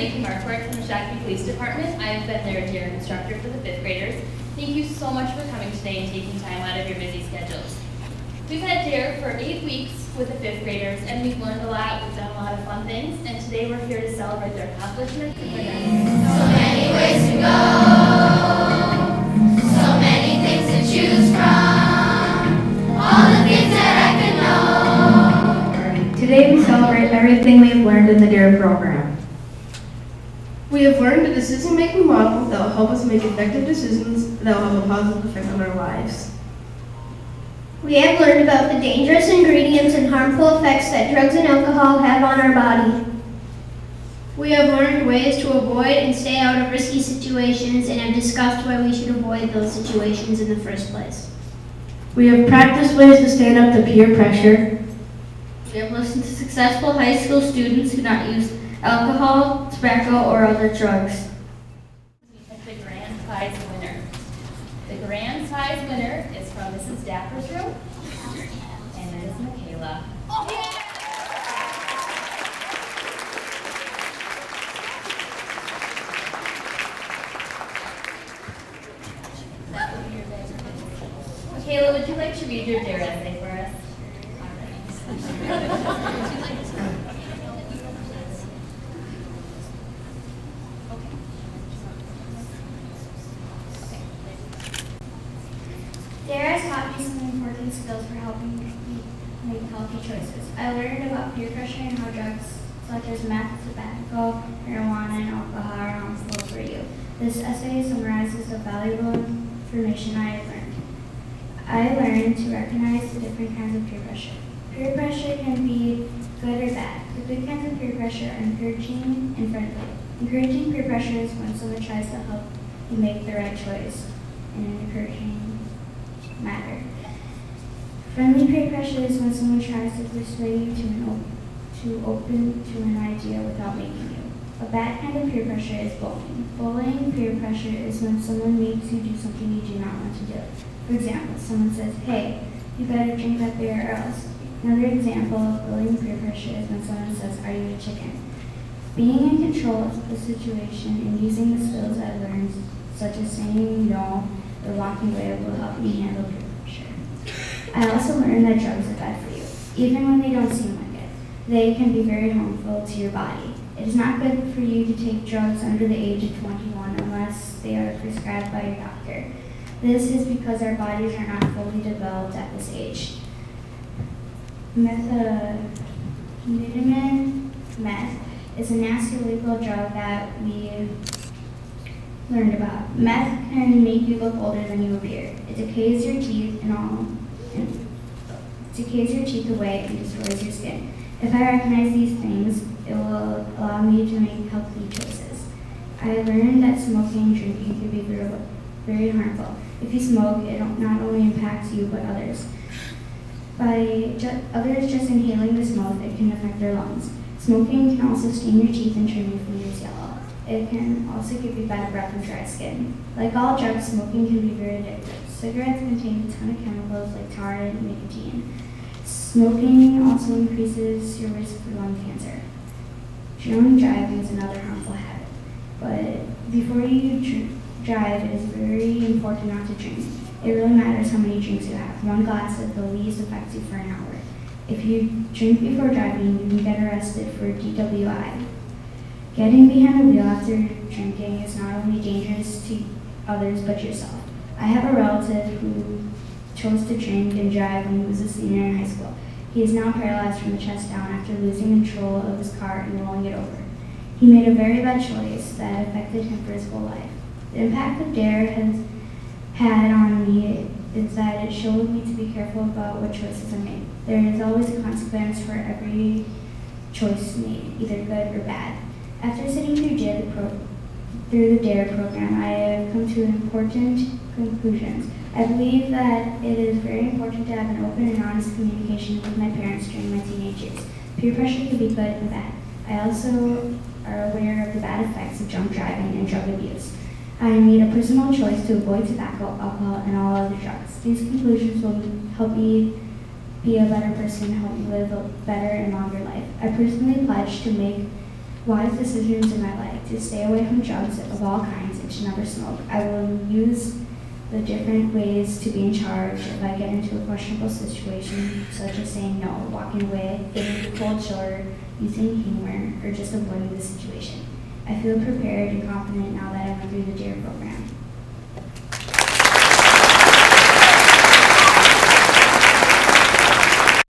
Maggie Marquardt from the Shakopee Police Department. I've been their DARE instructor for the 5th graders. Thank you so much for coming today and taking time out of your busy schedules. We've had DARE for 8 weeks with the 5th graders, and we've learned a lot. We've done a lot of fun things, and today we're here to celebrate their accomplishments and their So many ways to go, so many things to choose from, all the things that I could know. Today we celebrate everything we have learned in the DARE program. We have learned a decision-making model that will help us make effective decisions that will have a positive effect on our lives. We have learned about the dangerous ingredients and harmful effects that drugs and alcohol have on our body. We have learned ways to avoid and stay out of risky situations and have discussed why we should avoid those situations in the first place. We have practiced ways to stand up to peer pressure. We have listened to successful high school students who not use alcohol, tobacco, or other drugs. We picked the grand prize winner. The grand prize winner is from Mrs. Dapper's room, and it is Michaela. That would be your day. Michaela, would you like to read your DARE essay for us? DARE has taught me some important skills for helping me make healthy choices. I learned about peer pressure and how drugs such as meth, tobacco, marijuana, and alcohol are harmful for you. This essay summarizes the valuable information I have learned. I learned to recognize the different kinds of peer pressure. Peer pressure can be good or bad. The good kinds of peer pressure are encouraging and friendly. Encouraging peer pressure is when someone tries to help you make the right choice in an encouraging matter. Friendly peer pressure is when someone tries to persuade you to open to an idea without making you. A bad kind of peer pressure is bullying. Bullying peer pressure is when someone makes you do something you do not want to do. For example, someone says, "Hey, you better drink that beer or else." Another example of bullying peer pressure is when someone says, "Are you a chicken?" Being in control of the situation and using the skills I've learned, such as saying no or walking away, will help me handle peer pressure. I also learned that drugs are bad for you, even when they don't seem like it. They can be very harmful to your body. It is not good for you to take drugs under the age of 21 unless they are prescribed by your doctor. This is because our bodies are not fully developed at this age. Methamphetamine, meth, is a nasty illegal drug that we learned about. Meth can make you look older than you appear. It decays your teeth away and destroys your skin. If I recognize these things, it will allow me to make healthy choices. I learned that smoking and drinking can be very harmful. If you smoke, it not only impacts you but others. By others just inhaling the smoke, it can affect their lungs. Smoking can also stain your teeth and turn your fingers yellow. It can also give you bad breath and dry skin. Like all drugs, smoking can be very addictive. Cigarettes contain a ton of chemicals like tar and nicotine. Smoking also increases your risk for lung cancer. Drunk driving is another harmful habit. But before you drive, it is very important not to drink. It really matters how many drinks you have. One glass at the least affects you for an hour. If you drink before driving, you can get arrested for DWI. Getting behind the wheel after drinking is not only dangerous to others but yourself. I have a relative who chose to drink and drive when he was a senior in high school. He is now paralyzed from the chest down after losing control of his car and rolling it over. He made a very bad choice that affected him for his whole life. The impact that DARE has had on me is that it showed me to be careful about what choices I make. There is always a consequence for every choice made, either good or bad. After sitting through the DARE program, I have come to important conclusions. I believe that it is very important to have an open and honest communication with my parents during my teenage years. Peer pressure can be good and bad. I also are aware of the bad effects of drunk driving and drug abuse. I made a personal choice to avoid tobacco, alcohol, and all other drugs. These conclusions will help me be a better person and help me live a better and longer life. I personally pledge to make wise decisions in my life, to stay away from drugs of all kinds and to never smoke. I will use the different ways to be in charge if I get into a questionable situation, such as saying no, walking away, giving a cold shoulder, using humor, or just avoiding the situation. I feel prepared and confident